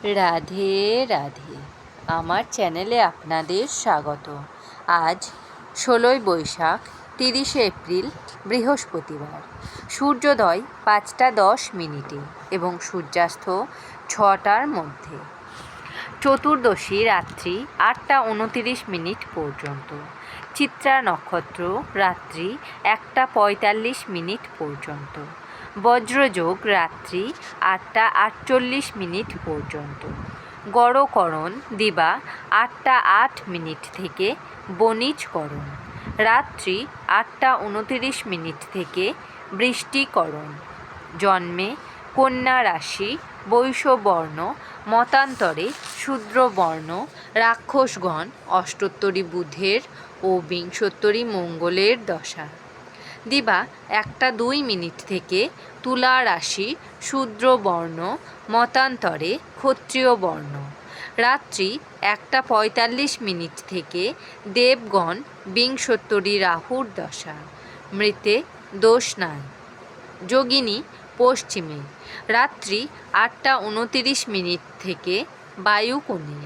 রাধে রাধে। আমার চ্যানেলে আপনাদের স্বাগত। আজ ১৬ই বৈশাখ, ৩০শে এপ্রিল, বৃহস্পতিবার। সূর্যোদয় ৫টা ১০ মিনিটে এবং সূর্যাস্ত ৬টার মধ্যে। চতুর্দশী রাত্রি ৮টা ২৯ মিনিট পর্যন্ত। চিত্রা নক্ষত্র রাত্রি ১টা ৪৫ মিনিট পর্যন্ত। বজ্রযোগ রাত্রি ৮টা ৪৮ মিনিট পর্যন্ত। গড়করণ দিবা ৮টা ৮ মিনিট থেকে বণিজকরণ রাত্রি ৮টা ২৯ মিনিট থেকে বৃষ্টিকরণ। জন্মে কন্যা রাশি, বৈশ্যবর্ণ, মতান্তরে শূদ্রবর্ণ, রাক্ষসগণ, অষ্টোত্তরী বুধের ও বিংশোত্তরী মঙ্গলের দশা। দিবা ১টা ২ মিনিট থেকে তুলা রাশি, শূদ্রবর্ণ, মতান্তরে ক্ষত্রিয় বর্ণ। রাত্রি ১টা ৪৫ মিনিট থেকে দেবগণ, বিংশোত্তরী রাহুর দশা। মৃতে দোষ নাই। যোগিনী পশ্চিমে রাত্রি ৮টা ২৯ মিনিট থেকে বায়ুকোণে।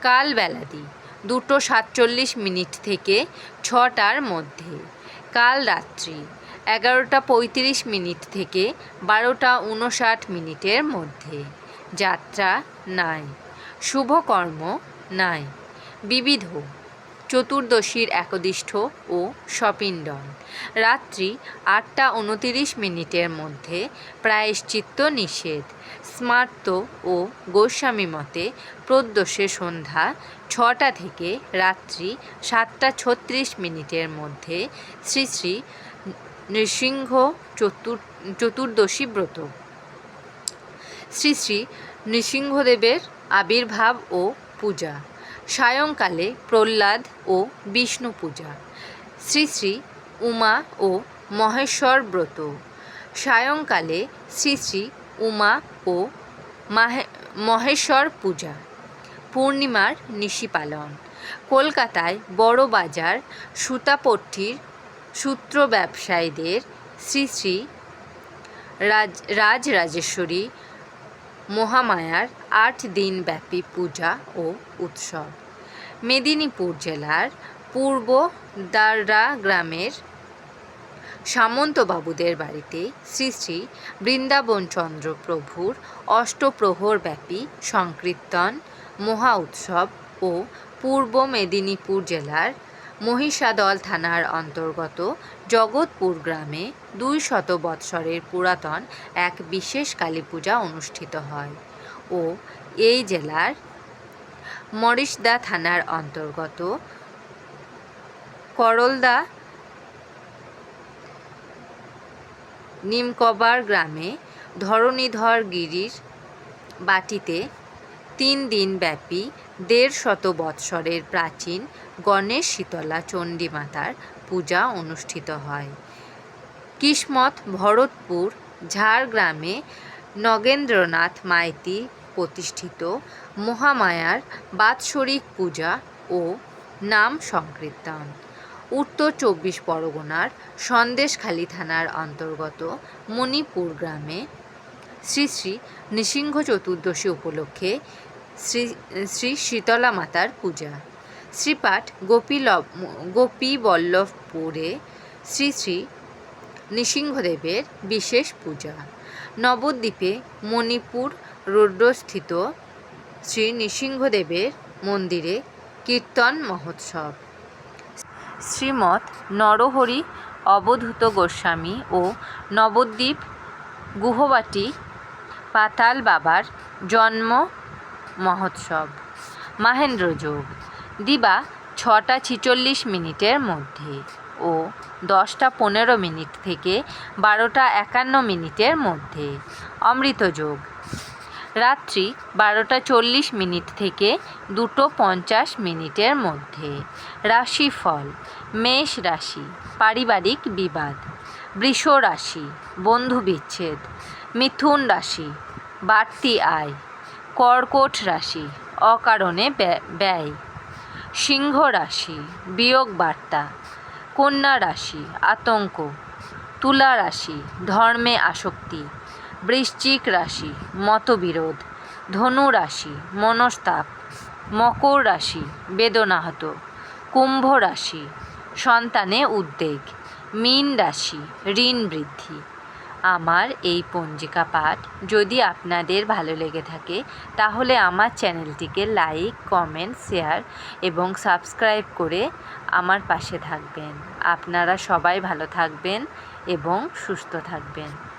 কাল বেলাদি ২টো ৪৭ মিনিট থেকে ৬টার মধ্যে। কাল রাত্রি ১১টা ৩৫ মিনিট থেকে ১২টা ৫৯ মিনিটের মধ্যে। যাত্রা নাই। শুভকর্ম নাই। বিবিধ চতুর্দশীর একদিষ্ঠ ও সপিণ্ডন। রাত্রি ৮টা ২৯ মিনিটের মধ্যে প্রায়শ্চিত্ত নিষেধ। স্মার্ত ও গোস্বামী মতে প্রদোষে সন্ধ্যা ৬টা থেকে রাত্রি ৭টা ৩৬ মিনিটের মধ্যে শ্রী শ্রী নৃসিংহ চতুর্দশী ব্রত। শ্রী শ্রী নৃসিংহদেবের আবির্ভাব ও পূজা। সায়ংকালে প্রহ্লাদ ও বিষ্ণু পূজা। শ্রী শ্রী উমা ও মহেশ্বর ব্রত। সায়ংকালে শ্রী শ্রী উমা ও মহেশ্বর পূজা। পূর্ণিমার নিশি পালন। কলকাতায় বড় বাজার সুতাপট্টির সূত্র ব্যবসায়ীদের শ্রী শ্রী রাজরাজেশ্বরী মহামায়ার ৮ দিনব্যাপী পূজা ও উৎসব। মেদিনীপুর জেলার পূর্ব দাররা গ্রামের সামন্তবাবুদের বাড়িতে শ্রী শ্রী বৃন্দাবনচন্দ্র প্রভুর অষ্টপ্রহরব্যাপী সংকীর্তন মহা উৎসব ও পূর্ব মেদিনীপুর জেলার মহিষাদল থানার অন্তর্গত জগৎপুর গ্রামে ২০০ বৎসরের পুরাতন এক বিশেষ কালীপূজা অনুষ্ঠিত হয় ও এই জেলার মরিশদা থানার অন্তর্গত করলদা নিমকবার গ্রামে ধরণীধর গিরির বাটিতে ৩ দিনব্যাপী ১৫০ বৎসরের প্রাচীন গণেশ শীতলা চণ্ডীমাতার পূজা অনুষ্ঠিত হয়। কিসমত ভরতপুর ঝাড়গ্রামে নগেন্দ্রনাথ মাইতি প্রতিষ্ঠিত মহামায়ার বাৎসরিক পূজা ও নাম সংকীর্তন। উত্তর ২৪ পরগনার সন্দেশখালী থানার অন্তর্গত মণিপুর গ্রামে শ্রী শ্রী নৃসিংহ চতুর্দশী উপলক্ষে শ্রী শীতলা মাতার পূজা। শ্রীপাঠ গোপীবল্লভপুরে শ্রী শ্রী নৃসিংহদেবের বিশেষ পূজা। নবদ্বীপে মণিপুর রোডস্থিত শ্রী নৃসিংহদেবের মন্দিরে কীর্তন মহোৎসব। শ্রীমৎ নরহরি অবধূত গোস্বামী ও নবদ্বীপ গুহবাটি পাতাল বাবার জন্ম মহোৎসব। মাহেন্দ্রযোগ দিবা ৬টা ৪৬ মিনিটের মধ্যে ও ১০টা ১৫ মিনিট থেকে ১২টা ৫১ মিনিটের মধ্যে। অমৃতযোগ রাত্রি ১২টা ৪০ মিনিট থেকে ২টো ৫০ মিনিটের মধ্যে। রাশিফল: মেষ রাশি পারিবারিক বিবাদ। বৃষ রাশি বন্ধু বিচ্ছেদ। মিথুন রাশি বাড়তি আয়। কর্কট রাশি অকারণে ব্যয়। সিংহ রাশি বিয়োগ বার্তা। কন্যা রাশি আতঙ্ক। তুলা রাশি ধর্মে আসক্তি। বৃশ্চিক রাশি মতবিরোধ। ধনু রাশি মনস্তাপ, মকর রাশি বেদনাহত, কুম্ভ রাশি সন্তানে উদ্বেগ, মীন রাশি ঋণ বৃদ্ধি। আমার এই পঞ্জিকা পাঠ যদি আপনাদের ভালো লেগে থাকে তাহলে আমার চ্যানেলটিকে লাইক, কমেন্ট, শেয়ার এবং সাবস্ক্রাইব করে আমার পাশে থাকবেন। আপনারা সবাই ভালো থাকবেন এবং সুস্থ থাকবেন।